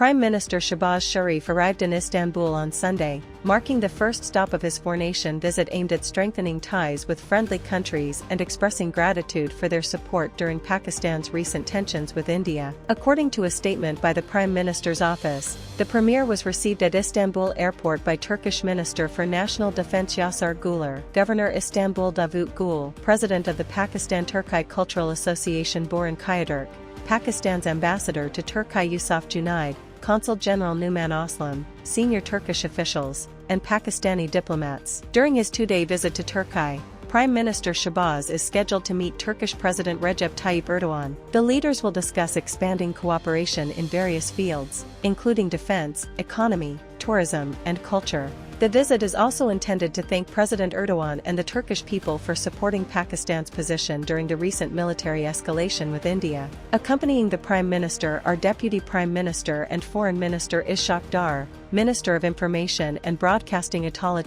Prime Minister Shehbaz Sharif arrived in Istanbul on Sunday, marking the first stop of his four-nation visit aimed at strengthening ties with friendly countries and expressing gratitude for their support during Pakistan's recent tensions with India. According to a statement by the Prime Minister's office, the premier was received at Istanbul airport by Turkish Minister for National Defense Yasir Güler, Governor Istanbul Davut Gül, President of the Pakistan Turki Cultural Association Burhan Kayadurk, Pakistan's ambassador to Turkey Yusuf Junaid, Consul General Numan Aslam, senior Turkish officials, and Pakistani diplomats. During his two-day visit to Turkey, Prime Minister Shehbaz is scheduled to meet Turkish President Recep Tayyip Erdogan. The leaders will discuss expanding cooperation in various fields, including defense, economy, tourism, and culture. The visit is also intended to thank President Erdogan and the Turkish people for supporting Pakistan's position during the recent military escalation with India. Accompanying the Prime Minister are Deputy Prime Minister and Foreign Minister Ishaq Dar, Minister of Information and Broadcasting Ataullah,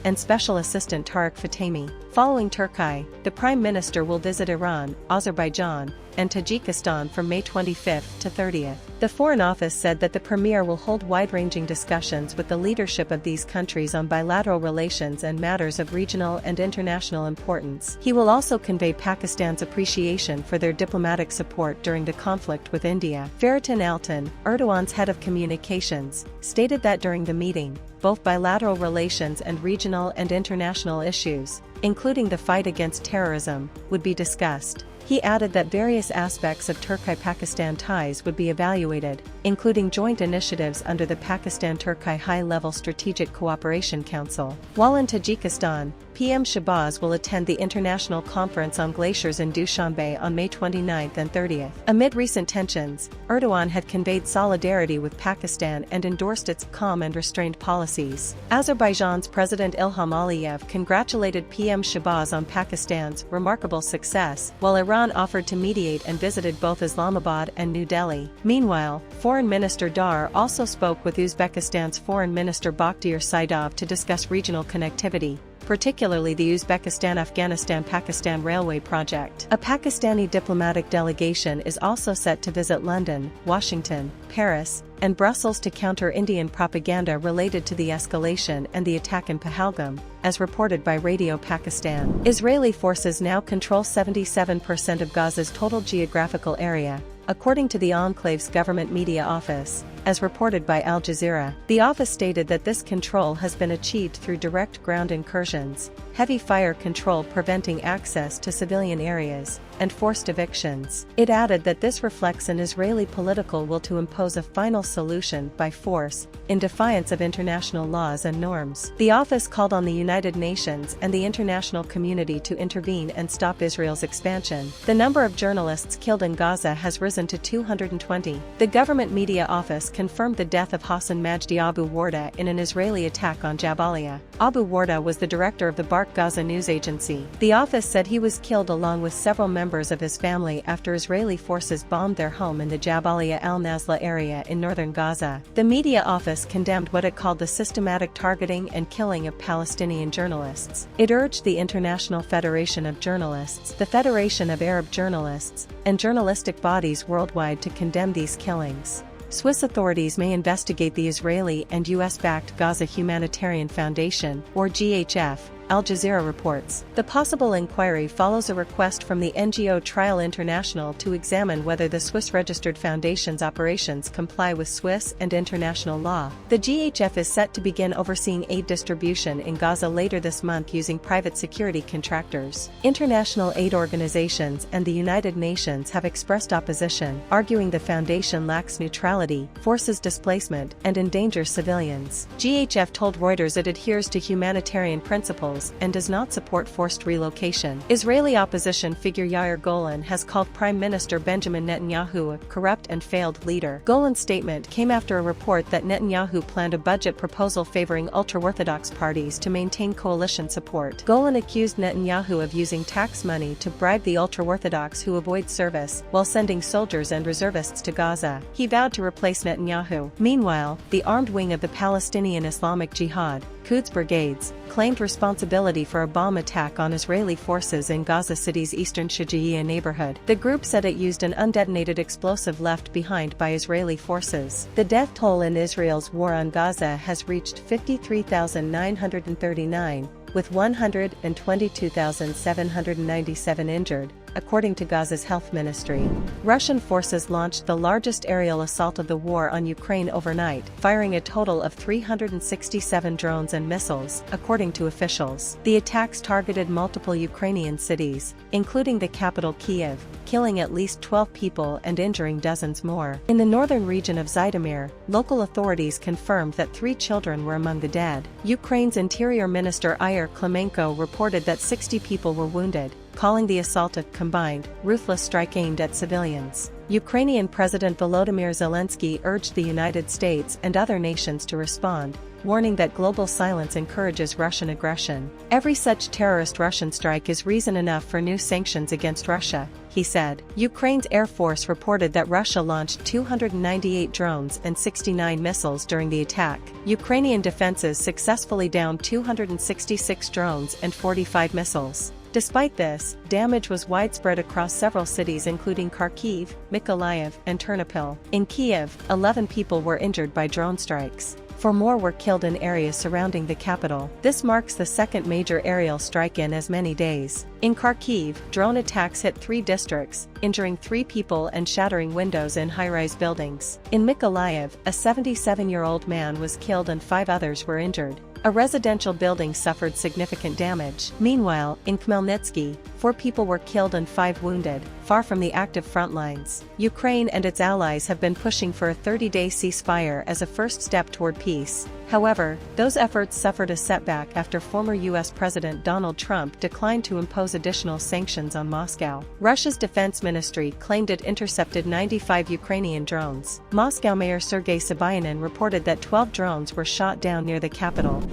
and Special Assistant Tariq Fatemi. Following Turkey, the Prime Minister will visit Iran, Azerbaijan, and Tajikistan from May 25 to 30th. The Foreign Office said that the Premier will hold wide-ranging discussions with the leadership of these countries on bilateral relations and matters of regional and international importance. He will also convey Pakistan's appreciation for their diplomatic support during the conflict with India. Feritin Altan, Erdogan's head of communications, stated that during the meeting, both bilateral relations and regional and international issues, including the fight against terrorism, would be discussed. He added that various aspects of Turkey-Pakistan ties would be evaluated, including joint initiatives under the Pakistan-Turkey High-Level Strategic Cooperation Council. While in Tajikistan, PM Shehbaz will attend the International Conference on Glaciers in Dushanbe on May 29 and 30th. Amid recent tensions, Erdogan had conveyed solidarity with Pakistan and endorsed its calm and restrained policies. Azerbaijan's President Ilham Aliyev congratulated PM Shehbaz on Pakistan's remarkable success, while Iran offered to mediate and visited both Islamabad and New Delhi. Meanwhile, Foreign Minister Dar also spoke with Uzbekistan's Foreign Minister Bakhtiar Saidov to discuss regional connectivity, particularly the Uzbekistan-Afghanistan-Pakistan Railway project. A Pakistani diplomatic delegation is also set to visit London, Washington, Paris, and Brussels to counter Indian propaganda related to the escalation and the attack in Pahalgam, as reported by Radio Pakistan. Israeli forces now control 77% of Gaza's total geographical area, according to the enclave's government media office, as reported by Al Jazeera. The office stated that this control has been achieved through direct ground incursions, heavy fire control preventing access to civilian areas, and forced evictions. It added that this reflects an Israeli political will to impose a final solution by force, in defiance of international laws and norms. The office called on the United Nations and the international community to intervene and stop Israel's expansion. The number of journalists killed in Gaza has risen to 220. The government media office confirmed the death of Hassan Majdi Abu Warda in an Israeli attack on Jabalia. Abu Warda was the director of the Bark Gaza news agency. The office said he was killed along with several members of his family after Israeli forces bombed their home in the Jabalia al-Nazla area in northern Gaza. The media office condemned what it called the systematic targeting and killing of Palestinian journalists. It urged the International Federation of Journalists, the Federation of Arab Journalists, and journalistic bodies worldwide to condemn these killings. Swiss authorities may investigate the Israeli and US-backed Gaza Humanitarian Foundation, or GHF, Al Jazeera reports. The possible inquiry follows a request from the NGO Trial International to examine whether the Swiss-registered foundation's operations comply with Swiss and international law. The GHF is set to begin overseeing aid distribution in Gaza later this month using private security contractors. International aid organizations and the United Nations have expressed opposition, arguing the foundation lacks neutrality, forces displacement, and endangers civilians. GHF told Reuters it adheres to humanitarian principles and does not support forced relocation. Israeli opposition figure Yair Golan has called Prime Minister Benjamin Netanyahu a corrupt and failed leader. Golan's statement came after a report that Netanyahu planned a budget proposal favoring ultra-Orthodox parties to maintain coalition support. Golan accused Netanyahu of using tax money to bribe the ultra-Orthodox who avoid service, while sending soldiers and reservists to Gaza. He vowed to replace Netanyahu. Meanwhile, the armed wing of the Palestinian Islamic Jihad, Quds brigades, claimed responsibility for a bomb attack on Israeli forces in Gaza City's eastern 𝐒𝐭𝐲𝐬 neighborhood. The group said it used an undetonated explosive left behind by Israeli forces. The death toll in Israel's war on Gaza has reached 53,939, with 122,797 injured, according to Gaza's health ministry. Russian forces launched the largest aerial assault of the war on Ukraine overnight, firing a total of 367 drones and missiles, according to officials. The attacks targeted multiple Ukrainian cities, including the capital Kyiv, killing at least 12 people and injuring dozens more. In the northern region of Zhytomyr, local authorities confirmed that 3 children were among the dead. Ukraine's Interior Minister 𝐒𝐭𝐲𝐬𝐬 reported that 60 people were wounded, calling the assault a combined, ruthless strike aimed at civilians. Ukrainian President Volodymyr Zelensky urged the United States and other nations to respond, warning that global silence encourages Russian aggression. Every such terrorist Russian strike is reason enough for new sanctions against Russia, he said. Ukraine's Air Force reported that Russia launched 298 drones and 69 missiles during the attack. Ukrainian defenses successfully downed 266 drones and 45 missiles. Despite this, damage was widespread across several cities including Kharkiv, Mykolaiv, and Ternopil. In Kyiv, 11 people were injured by drone strikes. 4 more were killed in areas surrounding the capital. This marks the second major aerial strike in as many days. In Kharkiv, drone attacks hit 3 districts, injuring 3 people and shattering windows in high-rise buildings. In Mykolaiv, a 77-year-old man was killed and 5 others were injured. A residential building suffered significant damage. Meanwhile, in 𝐃𝐚𝐰𝐬, 4 people were killed and 5 wounded, far from the active front lines. Ukraine and its allies have been pushing for a 30-day ceasefire as a first step toward peace. However, those efforts suffered a setback after former U.S. President Donald Trump declined to impose additional sanctions on Moscow. Russia's defense ministry claimed it intercepted 95 Ukrainian drones. Moscow Mayor 𝐒𝐭𝐲𝐬𝐬 reported that 12 drones were shot down near the capital.